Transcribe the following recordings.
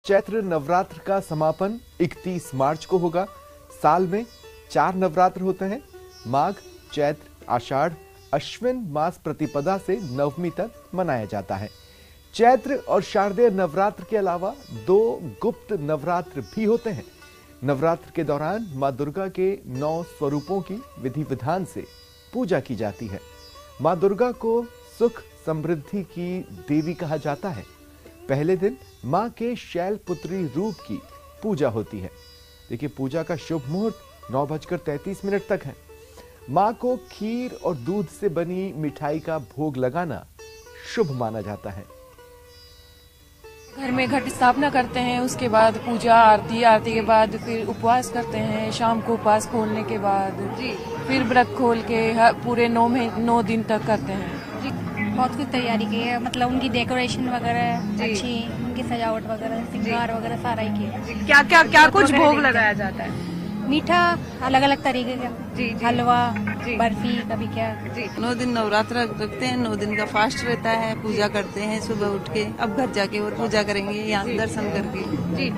चैत्र नवरात्र का समापन 31 मार्च को होगा। साल में 4 नवरात्र होते हैं। माघ, चैत्र, आषाढ़, अश्विन मास प्रतिपदा से नवमी तक मनाया जाता है। चैत्र और शारदीय नवरात्र के अलावा 2 गुप्त नवरात्र भी होते हैं। नवरात्र के दौरान मां दुर्गा के 9 स्वरूपों की विधि विधान से पूजा की जाती है। मां दुर्गा को सुख समृद्धि की देवी कहा जाता है। पहले दिन मां के शैलपुत्री रूप की पूजा होती है। देखिए, पूजा का शुभ मुहूर्त 9:33 तक है। मां को खीर और दूध से बनी मिठाई का भोग लगाना शुभ माना जाता है। घर में घट स्थापना करते हैं, उसके बाद पूजा आरती के बाद फिर उपवास करते हैं। शाम को उपवास खोलने के बाद फिर व्रत खोल के पूरे 9 दिन तक करते हैं। बहुत कुछ तैयारी की है, मतलब उनकी डेकोरेशन वगैरह अच्छी, उनकी सजावट वगैरह, श्रृंगार वगैरह सारा ही किया। क्या कुछ भोग लगाया जाता है? मीठा अलग अलग तरीके का, हलवा, बर्फी, कभी क्या। 9 दिन नवरात्र रखते हैं, 9 दिन का फास्ट रहता है। पूजा करते हैं सुबह उठ के। अब घर जाके और पूजा करेंगे यहाँ दर्शन करके।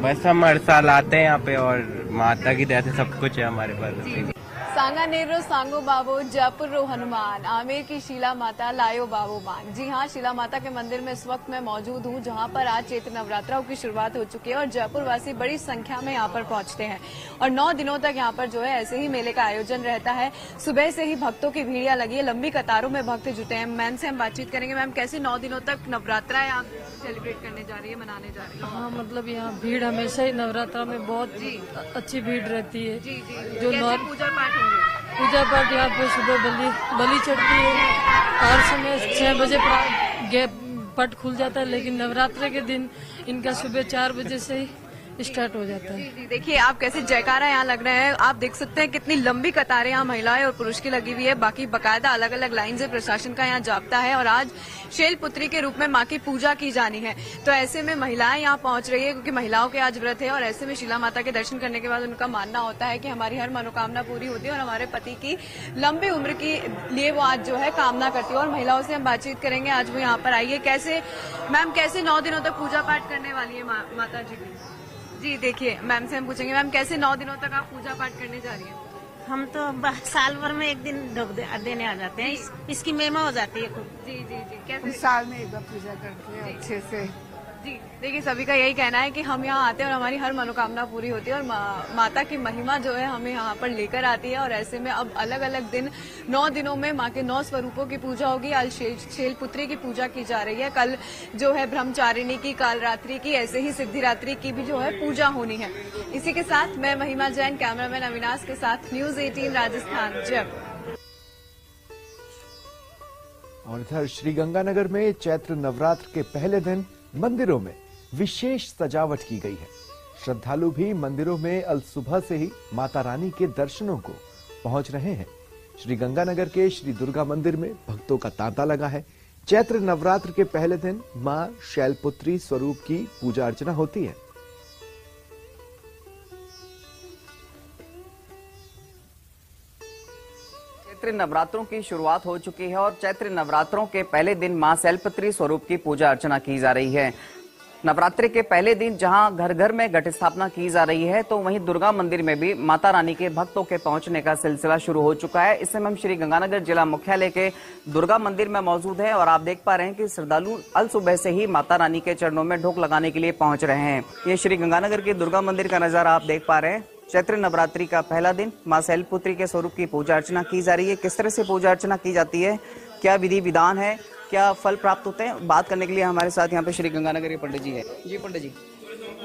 बस हम हर साल आते हैं यहाँ पे और माता की दया से सब कुछ है हमारे पास। सांगानेरो सांगो बाबो जयपुर रो हनुमान, आमेर की शीला माता लायो बाबो मान। जी हाँ, शीला माता के मंदिर में इस वक्त मैं मौजूद हूँ, जहाँ पर आज चैत्र नवरात्रों की शुरुआत हो चुकी है और जयपुर वासी बड़ी संख्या में यहाँ पर पहुँचते हैं और 9 दिनों तक यहाँ पर जो है ऐसे ही मेले का आयोजन रहता है। सुबह से ही भक्तों की भीड़िया लगी है, लंबी कतारों में भक्त जुटे हैं। मैम से हम बातचीत करेंगे। मैम, कैसे 9 दिनों तक नवरात्रा आप सेलिब्रेट करने जा रही है, मनाने जा रही है? हाँ, मतलब यहाँ भीड़ हमेशा ही नवरात्रा में बहुत अच्छी भीड़ रहती है। जो पूजा पाठ होंगे? पूजा पाठ यहाँ पे सुबह बलि चढ़ती है। हर समय 6 बजे पट खुल जाता है, लेकिन नवरात्र के दिन इनका सुबह 4 बजे से ही स्टार्ट हो जाता है। देखिए, आप कैसे जयकारा यहाँ लग रहे हैं, आप देख सकते हैं कितनी लंबी कतारें यहाँ महिलाएं और पुरुष की लगी हुई है। बाकी बकायदा अलग अलग लाइन से प्रशासन का यहाँ जाप्ता है और आज शैलपुत्री के रूप में माँ की पूजा की जानी है। तो ऐसे में महिलाएं यहाँ पहुंच रही है क्योंकि महिलाओं के आज व्रत है और ऐसे में शीला माता के दर्शन करने के बाद उनका मानना होता है कि हमारी हर मनोकामना पूरी होती है और हमारे पति की लंबी उम्र के लिए वो आज जो है कामना करती है। और महिलाओं से हम बातचीत करेंगे। आज वो यहाँ पर आई है। कैसे मैम, कैसे 9 दिनों तक पूजा पाठ करने वाली है माता जी की? जी, देखिए, मैम से हम पूछेंगे, मैम कैसे 9 दिनों तक आप पूजा पाठ करने जा रही हैं? हम तो साल भर में एक दिन देने आ जाते हैं। इसकी महिमा हो जाती है खूब। जी जी जी, कैसे? साल में एक बार पूजा करते हैं अच्छे से। जी, देखिए, सभी का यही कहना है कि हम यहाँ आते हैं और हमारी हर मनोकामना पूरी होती है और माता की महिमा जो है हमें यहाँ पर लेकर आती है। और ऐसे में अब अलग अलग दिन 9 दिनों में माँ के 9 स्वरूपों की पूजा होगी। आज शैलपुत्री की पूजा की जा रही है। कल जो है ब्रह्मचारिणी की, कालरात्रि की, ऐसे ही सिद्धिरात्रि की भी जो है पूजा होनी है। इसी के साथ मैं महिमा जैन, कैमरामैन अविनाश के साथ न्यूज 18 राजस्थान, जयपुर। और इधर श्रीगंगानगर में चैत्र नवरात्र के पहले दिन मंदिरों में विशेष सजावट की गई है। श्रद्धालु भी मंदिरों में अल सुबह से ही माता रानी के दर्शनों को पहुंच रहे हैं। श्रीगंगानगर के श्री दुर्गा मंदिर में भक्तों का तांता लगा है। चैत्र नवरात्र के पहले दिन मां शैलपुत्री स्वरूप की पूजा अर्चना होती है। चैत्र नवरात्रों की शुरुआत हो चुकी है और चैत्र नवरात्रों के पहले दिन मां शैलपुत्री स्वरूप की पूजा अर्चना की जा रही है। नवरात्रि के पहले दिन जहां घर घर में घट स्थापना की जा रही है, तो वहीं दुर्गा मंदिर में भी माता रानी के भक्तों के पहुंचने का सिलसिला शुरू हो चुका है। इस समय हम श्री गंगानगर जिला मुख्यालय के दुर्गा मंदिर में मौजूद हैं और आप देख पा रहे हैं कि श्रद्धालु अल सुबह से ही माता रानी के चरणों में ढोक लगाने के लिए पहुंच रहे हैं। ये श्री गंगानगर के दुर्गा मंदिर का नजारा आप देख पा रहे हैं। चैत्र नवरात्रि का पहला दिन मां शैलपुत्री के स्वरूप की पूजा अर्चना की जा रही है। किस तरह से पूजा अर्चना की जाती है, क्या विधि विधान है, क्या फल प्राप्त होते हैं, बात करने के लिए हमारे साथ यहाँ पे श्री गंगानगर के पंडित जी है। जी पंडित जी,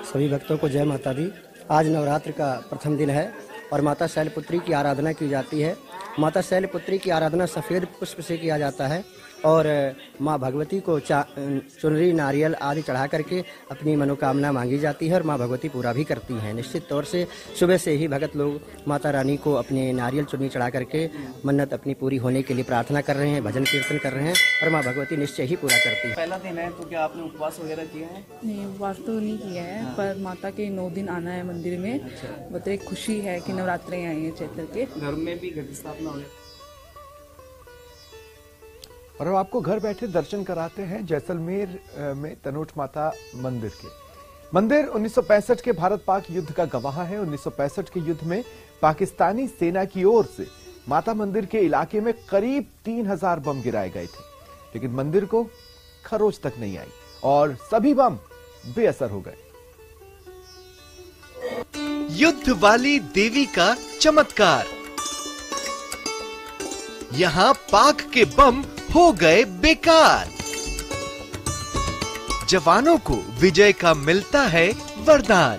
सभी भक्तों को जय माता दी। आज नवरात्र का प्रथम दिन है और माता शैलपुत्री की आराधना की जाती है। माता शैलपुत्री की आराधना सफेद पुष्प से किया जाता है और माँ भगवती को चुनरी, नारियल आदि चढ़ा करके अपनी मनोकामना मांगी जाती है और माँ भगवती पूरा भी करती हैं। निश्चित तौर से सुबह से ही भगत लोग माता रानी को अपने नारियल चुन्नी चढ़ा करके मन्नत अपनी पूरी होने के लिए प्रार्थना कर रहे हैं, भजन कीर्तन कर रहे हैं और माँ भगवती निश्चय ही पूरा करती है। पहला दिन है तो क्या आपने उपवास वगैरह किया है? नहीं, उपवास तो नहीं किया है, पर माता के 9 दिन आना है मंदिर में। बताइए, खुशी है कि नवरात्रे आई है चैत्र के। घर में भी घट स्थापना हो। और अब आपको घर बैठे दर्शन कराते हैं जैसलमेर में तनोट माता मंदिर के। मंदिर 1965 के भारत पाक युद्ध का गवाह है। 1965 के युद्ध में पाकिस्तानी सेना की ओर से माता मंदिर के इलाके में करीब 3000 बम गिराए गए थे, लेकिन मंदिर को खरोच तक नहीं आई और सभी बम बेअसर हो गए। युद्ध वाली देवी का चमत्कार। यहां पाक के बम हो गए बेकार। जवानों को विजय का मिलता है वरदान।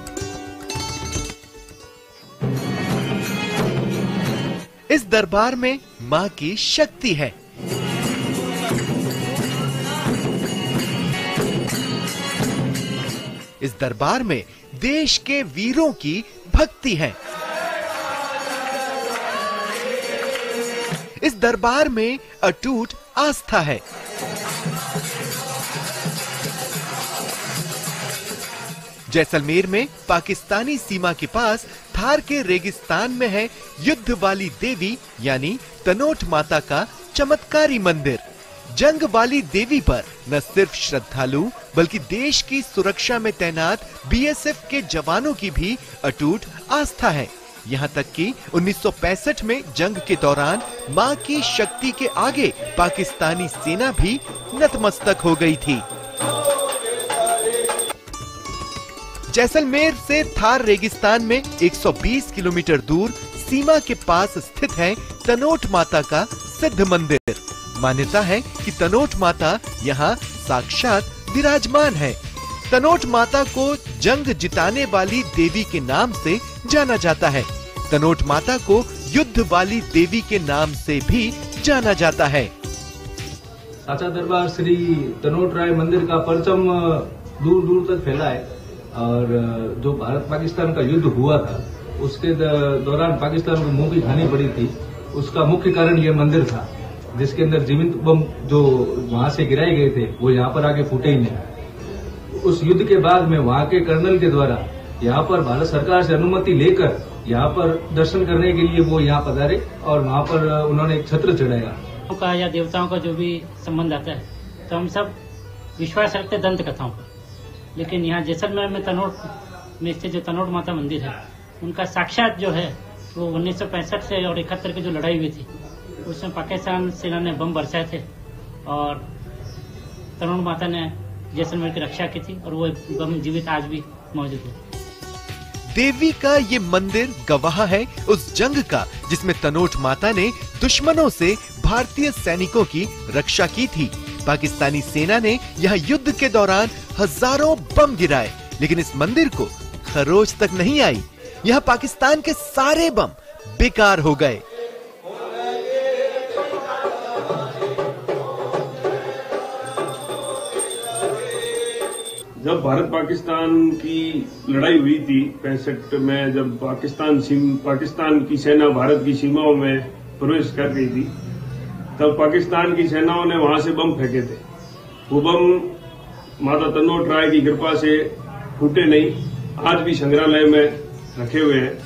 इस दरबार में मां की शक्ति है। इस दरबार में देश के वीरों की भक्ति है। इस दरबार में अटूट आस्था है। जैसलमेर में पाकिस्तानी सीमा के पास थार के रेगिस्तान में है युद्ध वाली देवी यानी तनोट माता का चमत्कारी मंदिर। जंग वाली देवी पर न सिर्फ श्रद्धालु बल्कि देश की सुरक्षा में तैनात बीएसएफ के जवानों की भी अटूट आस्था है। यहाँ तक कि 1965 में जंग के दौरान मां की शक्ति के आगे पाकिस्तानी सेना भी नतमस्तक हो गई थी। जैसलमेर से थार रेगिस्तान में 120 किलोमीटर दूर सीमा के पास स्थित है तनोट माता का सिद्ध मंदिर। मान्यता है कि तनोट माता यहाँ साक्षात विराजमान है। तनोट माता को जंग जिताने वाली देवी के नाम से जाना जाता है। तनोट माता को युद्ध वाली देवी के नाम से भी जाना जाता है। साचा दरबार श्री तनोट राय मंदिर का परचम दूर दूर तक फैला है और जो भारत पाकिस्तान का युद्ध हुआ था उसके दौरान पाकिस्तान को मुंह की खानी पड़ी थी। उसका मुख्य कारण ये मंदिर था जिसके अंदर जीवित बम जो वहां से गिराए गए थे वो यहाँ पर आके फूटे ही नहीं। उस युद्ध के बाद में वहाँ के कर्नल के द्वारा यहाँ पर भारत सरकार से अनुमति लेकर यहाँ पर दर्शन करने के लिए वो यहाँ पधारे और वहाँ पर उन्होंने एक छत्र चढ़ाया का या देवताओं का जो भी संबंध आता है तो हम सब विश्वास रखते दंत कथाओं पर, लेकिन यहाँ जैसलमेर में तनोट में स्थित जो तनोट माता मंदिर है उनका साक्षात जो है वो 1965 से और 71 की जो लड़ाई हुई थी उसमें पाकिस्तान सेना ने बम बरसाए थे और तनोट माता ने जैसलमेर की रक्षा की थी और वो बम जीवित आज भी मौजूद है। देवी का ये मंदिर गवाह है उस जंग का जिसमें तनोट माता ने दुश्मनों से भारतीय सैनिकों की रक्षा की थी। पाकिस्तानी सेना ने यहाँ युद्ध के दौरान हजारों बम गिराए, लेकिन इस मंदिर को खरोच तक नहीं आई। यहाँ पाकिस्तान के सारे बम बेकार हो गए। जब भारत पाकिस्तान की लड़ाई हुई थी 65 में, जब पाकिस्तान की सेना भारत की सीमाओं में प्रवेश कर गई थी, तब पाकिस्तान की सेनाओं ने वहां से बम फेंके थे। वो बम माता तनोट राय की कृपा से फूटे नहीं, आज भी संग्रहालय में रखे हुए हैं।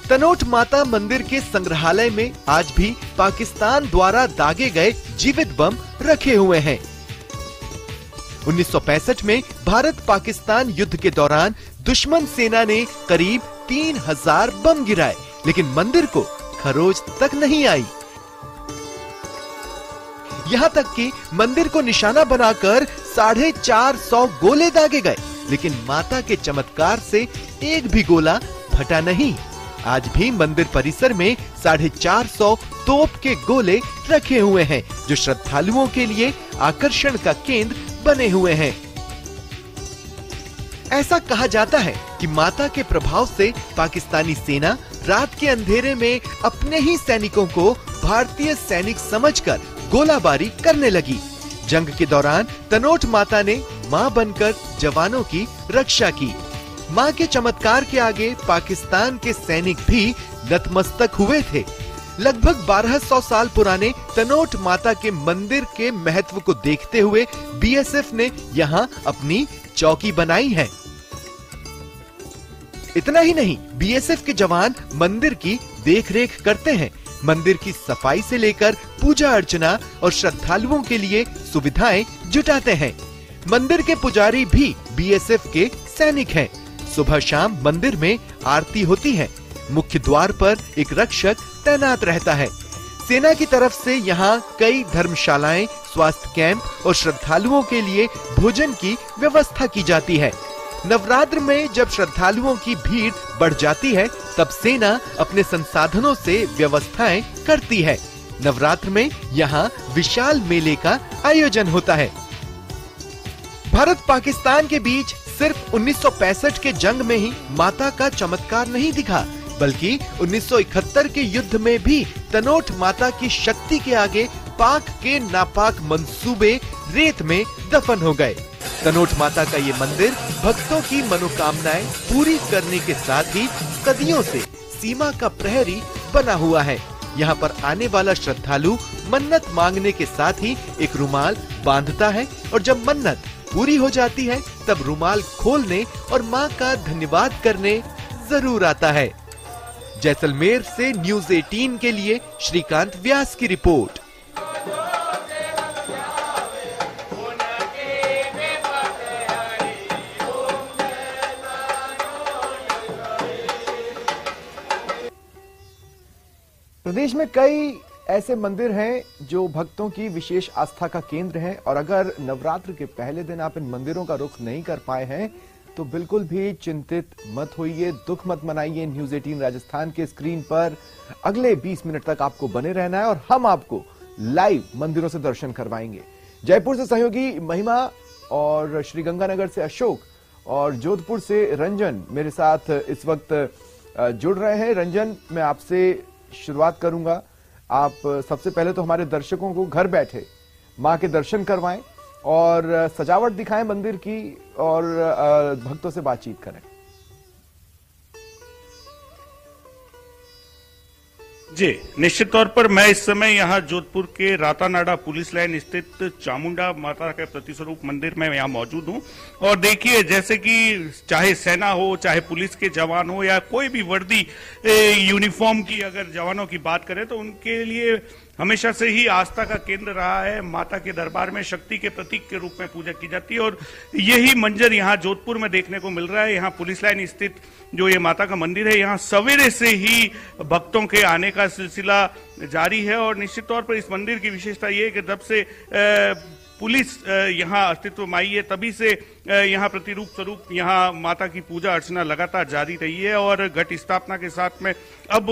तनोट माता मंदिर के संग्रहालय में आज भी पाकिस्तान द्वारा दागे गए जीवित बम रखे हुए हैं। 1965 में भारत पाकिस्तान युद्ध के दौरान दुश्मन सेना ने करीब 3000 बम गिराए, लेकिन मंदिर को खरोच तक नहीं आई। यहाँ तक कि मंदिर को निशाना बनाकर 450 गोले दागे गए, लेकिन माता के चमत्कार से एक भी गोला फटा नहीं। आज भी मंदिर परिसर में 450 तोप के गोले रखे हुए हैं जो श्रद्धालुओं के लिए आकर्षण का केंद्र बने हुए हैं। ऐसा कहा जाता है कि माता के प्रभाव से पाकिस्तानी सेना रात के अंधेरे में अपने ही सैनिकों को भारतीय सैनिक समझकर गोलाबारी करने लगी। जंग के दौरान तनोट माता ने मां बनकर जवानों की रक्षा की। मां के चमत्कार के आगे पाकिस्तान के सैनिक भी नतमस्तक हुए थे। लगभग 1200 साल पुराने तनोट माता के मंदिर के महत्व को देखते हुए बीएसएफ ने यहाँ अपनी चौकी बनाई है। इतना ही नहीं, बीएसएफ के जवान मंदिर की देखरेख करते हैं। मंदिर की सफाई से लेकर पूजा अर्चना और श्रद्धालुओं के लिए सुविधाएं जुटाते हैं। मंदिर के पुजारी भी बीएसएफ के सैनिक हैं। सुबह शाम मंदिर में आरती होती है। मुख्य द्वार पर एक रक्षक तैनात रहता है। सेना की तरफ से यहाँ कई धर्मशालाएं, स्वास्थ्य कैंप और श्रद्धालुओं के लिए भोजन की व्यवस्था की जाती है। नवरात्र में जब श्रद्धालुओं की भीड़ बढ़ जाती है, तब सेना अपने संसाधनों से व्यवस्थाएं करती है। नवरात्र में यहाँ विशाल मेले का आयोजन होता है। भारत पाकिस्तान के बीच सिर्फ 1965 के जंग में ही माता का चमत्कार नहीं दिखा, बल्कि 1971 के युद्ध में भी तनोट माता की शक्ति के आगे पाक के नापाक मंसूबे रेत में दफन हो गए। तनोट माता का ये मंदिर भक्तों की मनोकामनाएं पूरी करने के साथ ही सदियों से सीमा का प्रहरी बना हुआ है। यहाँ पर आने वाला श्रद्धालु मन्नत मांगने के साथ ही एक रुमाल बांधता है और जब मन्नत पूरी हो जाती है तब रुमाल खोलने और माँ का धन्यवाद करने जरूर आता है। जैसलमेर से न्यूज़ 18 के लिए श्रीकांत व्यास की रिपोर्ट। प्रदेश में कई ऐसे मंदिर हैं जो भक्तों की विशेष आस्था का केंद्र हैं और अगर नवरात्र के पहले दिन आप इन मंदिरों का रुख नहीं कर पाए हैं तो बिल्कुल भी चिंतित मत होइए, दुख मत मनाइए। न्यूज़ 18 राजस्थान के स्क्रीन पर अगले 20 मिनट तक आपको बने रहना है और हम आपको लाइव मंदिरों से दर्शन करवाएंगे। जयपुर से सहयोगी महिमा और श्रीगंगानगर से अशोक और जोधपुर से रंजन मेरे साथ इस वक्त जुड़ रहे हैं। रंजन, मैं आपसे शुरुआत करूंगा। आप सबसे पहले तो हमारे दर्शकों को घर बैठे मां के दर्शन करवाएं और सजावट दिखाएं मंदिर की और भक्तों से बातचीत करें। जी, निश्चित तौर पर मैं इस समय यहाँ जोधपुर के रातानाडा पुलिस लाइन स्थित चामुंडा माता के प्रतिस्वरूप मंदिर में यहाँ मौजूद हूँ और देखिए, जैसे कि चाहे सेना हो, चाहे पुलिस के जवान हो या कोई भी वर्दी यूनिफॉर्म की अगर जवानों की बात करें तो उनके लिए हमेशा से ही आस्था का केंद्र रहा है। माता के दरबार में शक्ति के प्रतीक के रूप में पूजा की जाती है और यही मंजर यहाँ जोधपुर में देखने को मिल रहा है। यहाँ पुलिस लाइन स्थित जो ये माता का मंदिर है, यहाँ सवेरे से ही भक्तों के आने का सिलसिला जारी है और निश्चित तौर पर इस मंदिर की विशेषता ये है कि जब से पुलिस यहाँ अस्तित्व में आई है तभी से यहाँ प्रतिरूप स्वरूप यहाँ माता की पूजा अर्चना लगातार जारी रही है और घट स्थापना के साथ में अब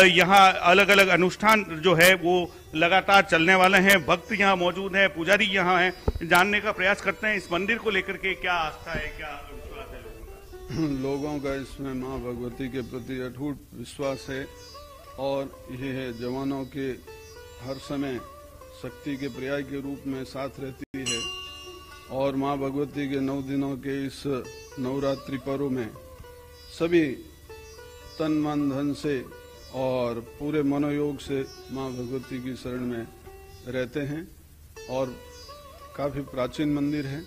यहाँ अलग अलग अनुष्ठान जो है वो लगातार चलने वाले हैं। भक्त यहाँ मौजूद हैं, पुजारी यहाँ हैं। जानने का प्रयास करते हैं इस मंदिर को लेकर के क्या आस्था है, क्या विश्वास है लोगों का इसमें माँ भगवती के प्रति अटूट विश्वास है और ये है जवानों के हर समय शक्ति के पर्याय के रूप में साथ रहती है और माँ भगवती के 9 दिनों के इस नवरात्रि पर्व में सभी तन मन धन से और पूरे मनोयोग से माँ भगवती की शरण में रहते हैं और काफी प्राचीन मंदिर है।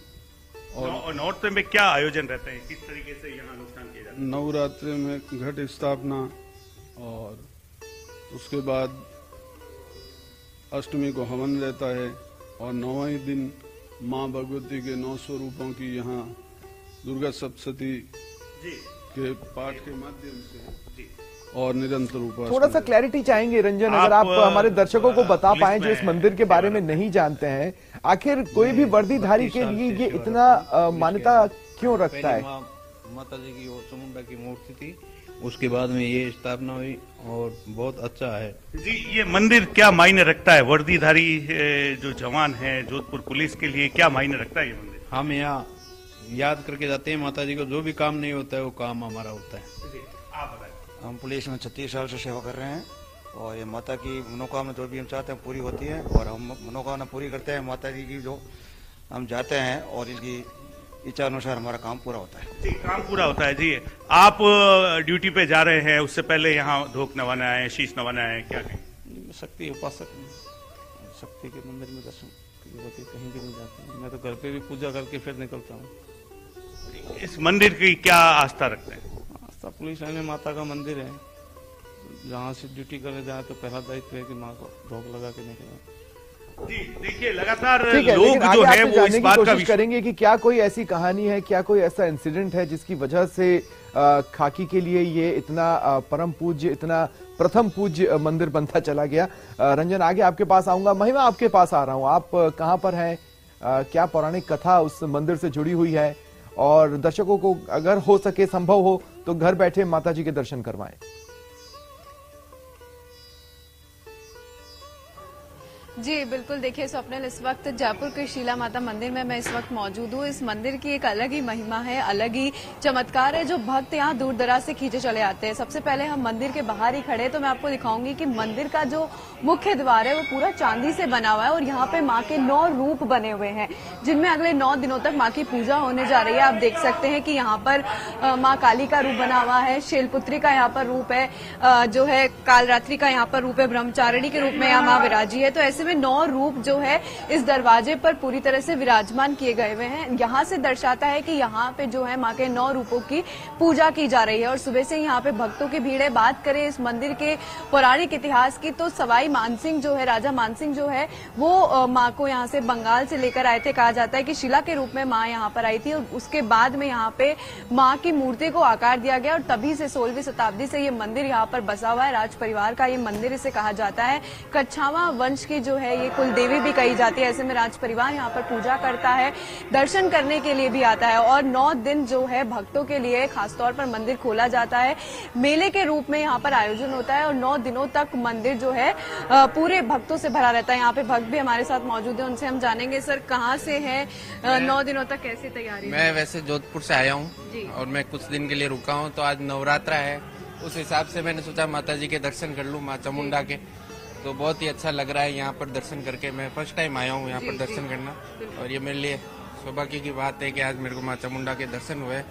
और नवरात्र में क्या आयोजन रहते हैं, किस तरीके से यहाँ अनुष्ठान किया जाता है? नवरात्रि में घट स्थापना और उसके बाद अष्टमी को हवन रहता है और 9वें दिन माँ भगवती के 9 स्वरूपों की यहाँ दुर्गा सप्तशती के पाठ के माध्यम से और निरंतर उपासना। थोड़ा सा क्लैरिटी चाहेंगे रंजन, अगर आप हमारे दर्शकों को बता पाएं जो इस मंदिर के बारे में नहीं जानते हैं, आखिर कोई भी वर्दीधारी के लिए ये इतना मान्यता क्यों रखता है? माता जी की और चामुंडा की मूर्ति थी, उसके बाद में ये स्थापना हुई और बहुत अच्छा है जी। ये मंदिर क्या मायने रखता है वर्दीधारी जो जवान है जोधपुर पुलिस के लिए, क्या मायने रखता है ये मंदिर? हम यहाँ याद करके जाते हैं माता जी को, जो भी काम नहीं होता है वो काम हमारा होता है। आप बताएं। हम पुलिस में 36 साल से सेवा कर रहे हैं और ये माता की मनोकामना जो भी हम चाहते हैं पूरी होती है और हम मनोकामना पूरी करते हैं। माता जी की जो हम जाते हैं और इनकी इच्छा अनुसार हमारा काम पूरा होता है जी। काम पूरा होता है जी। आप ड्यूटी पे जा रहे हैं, उससे पहले यहाँ धोख नवाना है, शीश नवाना है, क्या कहें? शक्ति उपासक शक्ति के मंदिर में दर्शन कहीं भी नहीं जाते हैं। मैं तो घर पे भी पूजा करके फिर निकलता हूँ। इस मंदिर की क्या आस्था रखते हैं? आस्था पुलिस लाइन में माता का मंदिर है, जहाँ से ड्यूटी करने जाए तो पहला दायित्व है कि माँ को धोख लगा के निकले। देखिए लगातार ठीक है, लोग लेकिन जो आगे है आपसे वो इस जानने की बात का कोशिश करेंगे कि क्या कोई ऐसी कहानी है, क्या कोई ऐसा इंसिडेंट है जिसकी वजह से खाकी के लिए ये इतना परम पूज्य, इतना प्रथम पूज्य मंदिर बनता चला गया। रंजन, आगे आपके पास आऊंगा। महिमा, आपके पास आ रहा हूं। आप कहां पर हैं? क्या पौराणिक कथा उस मंदिर से जुड़ी हुई है? और दर्शकों को अगर हो सके, संभव हो तो घर बैठे माता जी के दर्शन करवाएं। जी बिल्कुल, देखिए स्वप्निल, इस वक्त जयपुर के शीला माता मंदिर में मैं इस वक्त मौजूद हूँ। इस मंदिर की एक अलग ही महिमा है, अलग ही चमत्कार है, जो भक्त यहाँ दूर दराज से खींचे चले आते हैं। सबसे पहले हम मंदिर के बाहर ही खड़े, तो मैं आपको दिखाऊंगी कि मंदिर का जो मुख्य द्वार है वो पूरा चांदी से बना हुआ है और यहाँ पे माँ के 9 रूप बने हुए हैं, जिनमें अगले 9 दिनों तक माँ की पूजा होने जा रही है। आप देख सकते हैं कि यहाँ पर माँ काली का रूप बना हुआ है, शैलपुत्री का यहाँ पर रूप है, जो है कालरात्रि का यहाँ पर रूप है, ब्रह्मचारिणी के रूप में यहाँ माँ विराजी है। तो ऐसे में 9 रूप जो है इस दरवाजे पर पूरी तरह से विराजमान किए गए हुए हैं। यहाँ से दर्शाता है कि यहाँ पे जो है माँ के 9 रूपों की पूजा की जा रही है और सुबह से यहाँ पे भक्तों की भीड़ है। बात करें इस मंदिर के पौराणिक इतिहास की, तो सवाई मानसिंह जो है, राजा मानसिंह जो है, वो माँ को यहाँ से बंगाल से लेकर आए थे। कहा जाता है कि शिला के रूप में माँ यहाँ पर आई थी और उसके बाद में यहाँ पे माँ की मूर्ति को आकार दिया गया और तभी से 16वीं शताब्दी से ये मंदिर यहाँ पर बसा हुआ है। राज परिवार का ये मंदिर इसे कहा जाता है। कच्छावा वंश की जो है ये कुल देवी भी कही जाती है। ऐसे में राज परिवार यहाँ पर पूजा करता है, दर्शन करने के लिए भी आता है और 9 दिन जो है भक्तों के लिए खासतौर पर मंदिर खोला जाता है। मेले के रूप में यहाँ पर आयोजन होता है और 9 दिनों तक मंदिर जो है पूरे भक्तों से भरा रहता है। यहाँ पे भक्त भी हमारे साथ मौजूद है, उनसे हम जानेंगे सर कहाँ से है, 9 दिनों तक कैसी तैयारी? मैं वैसे जोधपुर से आया हूँ और मैं कुछ दिन के लिए रुका हूँ, तो आज नवरात्रा है, उस हिसाब से मैंने सोचा माता जी के दर्शन कर लूँ, माँ चामुंडा के। तो बहुत ही अच्छा लग रहा है यहाँ पर दर्शन करके। मैं फर्स्ट टाइम आया हूँ यहाँ पर दर्शन करना और ये मेरे लिए सौभाग्य की बात है कि आज मेरे को माँ चामुंडा के दर्शन हुए।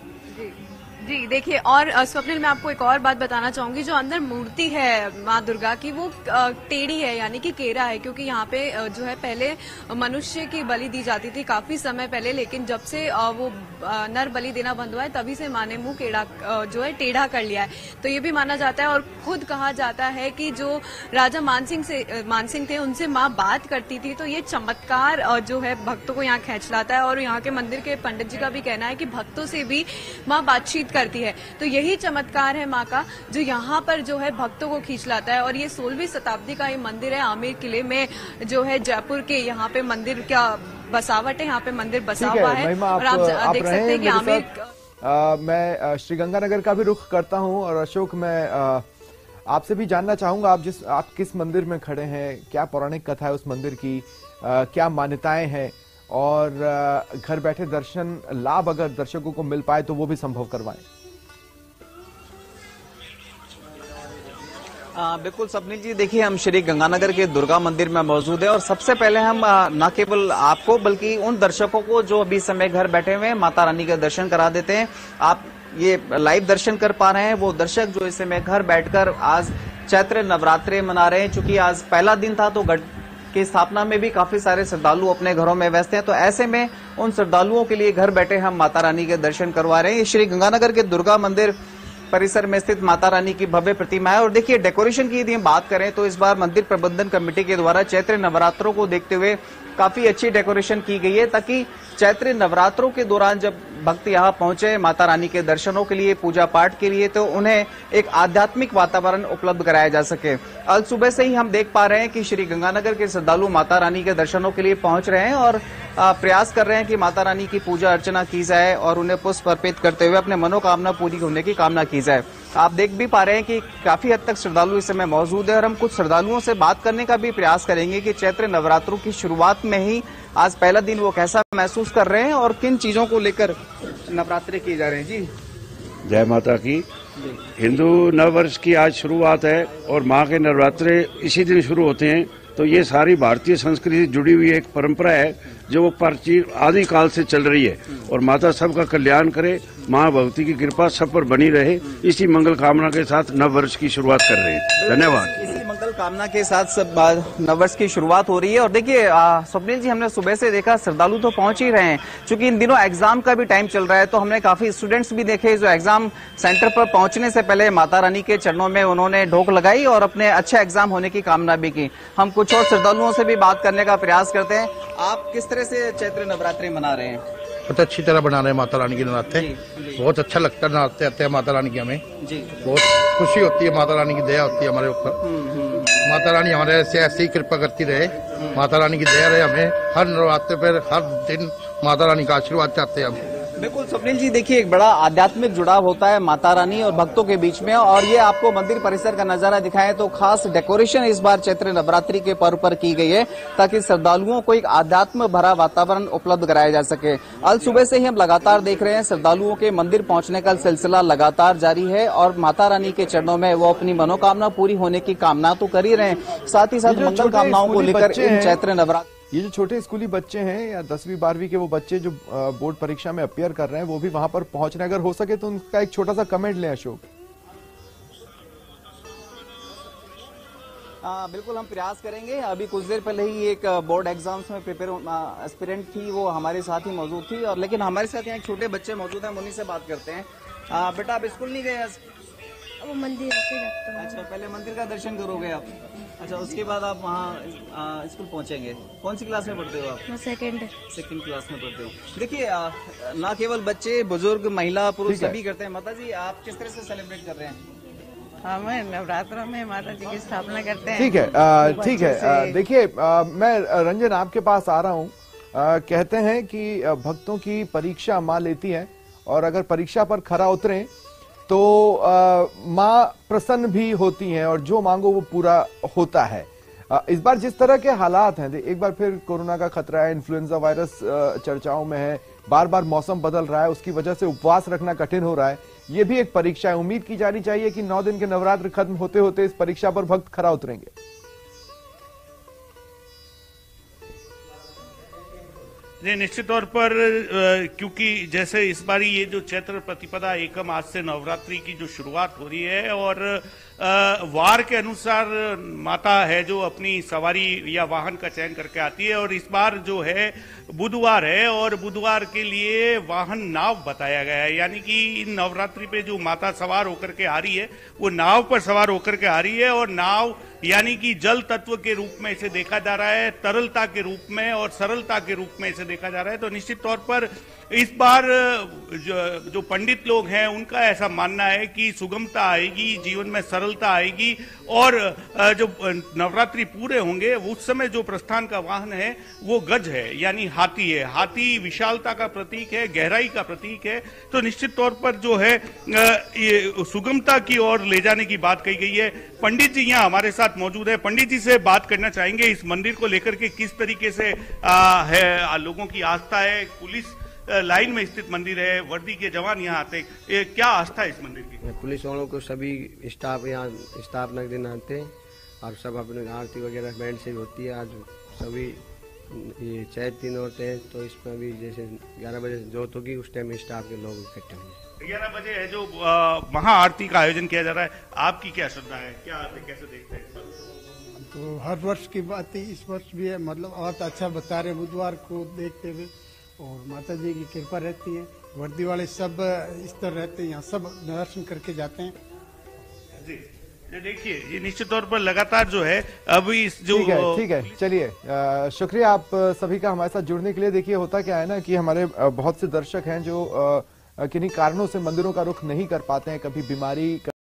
जी देखिए, और स्वप्निल मैं आपको एक और बात बताना चाहूंगी, जो अंदर मूर्ति है माँ दुर्गा की वो टेढ़ी है, यानी कि केरा है, क्योंकि यहाँ पे जो है पहले मनुष्य की बलि दी जाती थी काफी समय पहले, लेकिन जब से वो नर बलि देना बंद हुआ है तभी से माँ ने मुंह केड़ा जो है टेढ़ा कर लिया है। तो ये भी माना जाता है और खुद कहा जाता है कि जो राजा मानसिंह थे उनसे माँ बात करती थी। तो ये चमत्कार जो है भक्तों को यहाँ खींच लाता है और यहाँ के मंदिर के पंडित जी का भी कहना है कि भक्तों से भी माँ बातचीत करती है। तो यही चमत्कार है माँ का, जो यहाँ पर जो है भक्तों को खींच लाता है। और ये 16वीं शताब्दी का ये मंदिर है, आमेर किले में जो है जयपुर के यहाँ पे मंदिर का बसावट है, यहाँ पे मंदिर बसा हुआ है। और आप देख सकते हैं कि आमेर मैं श्रीगंगानगर का भी रुख करता हूँ और अशोक, मैं आपसे भी जानना चाहूंगा आप किस मंदिर में खड़े हैं, क्या पौराणिक कथा है उस मंदिर की, क्या मान्यताएं हैं और घर बैठे दर्शन लाभ अगर दर्शकों को मिल पाए तो वो भी संभव करवाएं। बिल्कुल स्वप्निल जी, देखिए हम श्री गंगानगर के दुर्गा मंदिर में मौजूद है और सबसे पहले हम न केवल आपको बल्कि उन दर्शकों को जो अभी समय घर बैठे हुए हैं माता रानी के दर्शन करा देते हैं। आप ये लाइव दर्शन कर पा रहे हैं वो दर्शक जो इस समय घर बैठकर आज चैत्र नवरात्रे मना रहे हैं। चूंकि आज पहला दिन था तो गढ़ की स्थापना में भी काफी सारे श्रद्धालु अपने घरों में व्यस्त हैं, तो ऐसे में उन श्रद्धालुओं के लिए घर बैठे हम माता रानी के दर्शन करवा रहे हैं। श्री गंगानगर के दुर्गा मंदिर परिसर में स्थित माता रानी की भव्य प्रतिमा है और देखिए डेकोरेशन की यदि हम बात करें तो इस बार मंदिर प्रबंधन कमेटी के द्वारा चैत्र नवरात्रों को देखते हुए काफी अच्छी डेकोरेशन की गई है, ताकि चैत्र नवरात्रों के दौरान जब भक्त यहाँ पहुंचे माता रानी के दर्शनों के लिए, पूजा पाठ के लिए, तो उन्हें एक आध्यात्मिक वातावरण उपलब्ध कराया जा सके। आज सुबह से ही हम देख पा रहे हैं कि श्री गंगानगर के श्रद्धालु माता रानी के दर्शनों के लिए पहुंच रहे हैं और प्रयास कर रहे हैं कि माता रानी की पूजा अर्चना की जाए और उन्हें पुष्प अर्पित करते हुए अपने मनोकामना पूरी होने की कामना की जाए। आप देख भी पा रहे हैं कि काफी हद तक श्रद्धालु इस समय मौजूद है और हम कुछ श्रद्धालुओं से बात करने का भी प्रयास करेंगे कि चैत्र नवरात्रों की शुरुआत में ही आज पहला दिन वो कैसा महसूस कर रहे हैं और किन चीजों को लेकर नवरात्रे किए जा रहे हैं। जी जय माता की। हिंदू नववर्ष की आज शुरुआत है और माँ के नवरात्रे इसी दिन शुरू होते हैं, तो ये सारी भारतीय संस्कृति से जुड़ी हुई एक परंपरा है जो प्राचीन आदि काल से चल रही है और माता सबका कल्याण करे, माँ भगवती की कृपा सब पर बनी रहे, इसी मंगल कामना के साथ नव वर्ष की शुरुआत कर रहे हैं। धन्यवाद। इसी मंगल मंगल कामना के साथ सब नववर्ष की शुरुआत हो रही है। और देखिए स्वप्निल जी, हमने सुबह से देखा श्रद्धालु तो पहुंच ही रहे हैं। चूंकि इन दिनों एग्जाम का भी टाइम चल रहा है, तो हमने काफी स्टूडेंट्स भी देखे जो एग्जाम सेंटर पर पहुंचने से पहले माता रानी के चरणों में उन्होंने ढोक लगाई और अपने अच्छे एग्जाम होने की कामना भी की। हम कुछ और श्रद्धालुओं से भी बात करने का प्रयास करते हैं। आप किस तरह से चैत्र नवरात्रि मना रहे हैं? बहुत अच्छी तरह बना रहे हैं माता रानी के नवरात्रे। बहुत अच्छा लगता है नवरात्रे आते हैं माता रानी की, हमें बहुत खुशी होती है। माता रानी की दया होती है हमारे ऊपर। माता रानी हमारे ऐसे ही कृपा करती रहे। माता रानी की दया रहे हमें। हर नवरात्रे पर हर दिन माता रानी का आशीर्वाद चाहते हैं हम। बिल्कुल स्वप्निल जी, देखिए एक बड़ा आध्यात्मिक जुड़ाव होता है माता रानी और भक्तों के बीच में। और ये आपको मंदिर परिसर का नजारा दिखाएं तो खास डेकोरेशन इस बार चैत्र नवरात्रि के पर्व पर की गई है, ताकि श्रद्धालुओं को एक आध्यात्म भरा वातावरण उपलब्ध कराया जा सके। अल सुबह से ही हम लगातार देख रहे हैं श्रद्धालुओं के मंदिर पहुंचने का सिलसिला लगातार जारी है और माता रानी के चरणों में वो अपनी मनोकामना पूरी होने की कामना तो कर ही रहे हैं, साथ ही साथ मंगल कामनाओं को लेकर इन चैत्र नवरात्रि। ये जो छोटे स्कूली बच्चे हैं या 10वीं 12वीं के वो बच्चे जो बोर्ड परीक्षा में अपियर कर रहे हैं, वो भी वहां पर पहुंच रहे हैं। अगर हो सके तो उनका एक छोटा सा कमेंट लें अशोक। बिल्कुल हम प्रयास करेंगे। अभी कुछ देर पहले ही एक बोर्ड एग्जाम्स में प्रिपेयर एस्पिरेंट थी, वो हमारे साथ ही मौजूद थी। और लेकिन हमारे साथ यहाँ छोटे बच्चे मौजूद हैं, उन्हीं से बात करते हैं। बेटा आप स्कूल नहीं गए? वो मंदिर जाते हैं। अच्छा, पहले मंदिर का दर्शन करोगे आप? अच्छा, उसके बाद आप वहाँ स्कूल पहुँचेंगे। कौन सी क्लास में पढ़ते हो आप? सेकंड क्लास में पढ़ते हो। देखिए ना केवल बच्चे, बुजुर्ग, महिला, पुरुष सभी करते हैं। माता जी, आप किस तरह से सेलिब्रेट कर रहे हैं? हम नवरात्रों में माता जी की स्थापना करते हैं। ठीक है, ठीक है। देखिए मैं रंजन आपके पास आ रहा हूँ। कहते हैं कि भक्तों की परीक्षा माँ लेती है और अगर परीक्षा पर खरा उतरे तो माँ प्रसन्न भी होती हैं और जो मांगो वो पूरा होता है। इस बार जिस तरह के हालात हैं, एक बार फिर कोरोना का खतरा है, इन्फ्लुएंजा वायरस चर्चाओं में है, बार बार मौसम बदल रहा है, उसकी वजह से उपवास रखना कठिन हो रहा है। ये भी एक परीक्षा है। उम्मीद की जानी चाहिए कि 9 दिन के नवरात्र खत्म होते होते इस परीक्षा पर भक्त खरा उतरेंगे। निश्चित तौर पर क्योंकि जैसे इस बारी ये जो चैत्र प्रतिपदा एकम आज से नवरात्रि की जो शुरुआत हो रही है और वार के अनुसार माता है जो अपनी सवारी या वाहन का चयन करके आती है। और इस बार जो है बुधवार है और बुधवार के लिए वाहन नाव बताया गया है, यानी कि इन नवरात्रि पे जो माता सवार होकर के आ रही है वो नाव पर सवार होकर के आ रही है। और नाव यानी कि जल तत्व के रूप में इसे देखा जा रहा है, तरलता के रूप में और सरलता के रूप में इसे देखा जा रहा है। तो निश्चित तौर पर इस बार जो पंडित लोग हैं उनका ऐसा मानना है कि सुगमता आएगी, जीवन में सरलता आएगी और जो नवरात्रि पूरे होंगे उस समय जो प्रस्थान का वाहन है वो गज है, यानी हाथी है। हाथी विशालता का प्रतीक है, गहराई का प्रतीक है। तो निश्चित तौर पर जो है ये सुगमता की ओर ले जाने की बात कही गई है। पंडित जी यहाँ हमारे साथ मौजूद है। पंडित जी से बात करना चाहेंगे इस मंदिर को लेकर के किस तरीके से है लोगों की आस्था है। पुलिस लाइन में स्थित मंदिर है, वर्दी के जवान यहाँ आते हैं, क्या आस्था है इस मंदिर की? पुलिस वालों को सभी स्टाफ यहाँ स्थापना के दिन आते हैं और सब अपने आरती वगैरह बैंड से भी होती है। आज सभी ये चैत 3 औरतें हैं तो इसमें भी जैसे 11 बजे जोत होगी उस टाइम स्टाफ के लोग इकट्ठे होंगे। 11 बजे है जो महाआरती का आयोजन किया जा रहा है, आपकी क्या श्रद्धा है, क्या आरती कैसे देखते हैं? तो हर वर्ष की बात है, इस वर्ष भी है, मतलब बहुत अच्छा बता रहे बुधवार को देखते हुए। और माता जी की कृपा रहती है, वर्दी वाले सब इस तरह रहते हैं, यहाँ सब दर्शन करके जाते हैं। जी देखिए ये निश्चित तौर पर लगातार जो है अभी इस जो ठीक है चलिए शुक्रिया आप सभी का हमारे साथ जुड़ने के लिए। देखिए होता क्या है ना कि हमारे बहुत से दर्शक हैं जो किन्हीं कारणों से मंदिरों का रुख नहीं कर पाते हैं, कभी बीमारी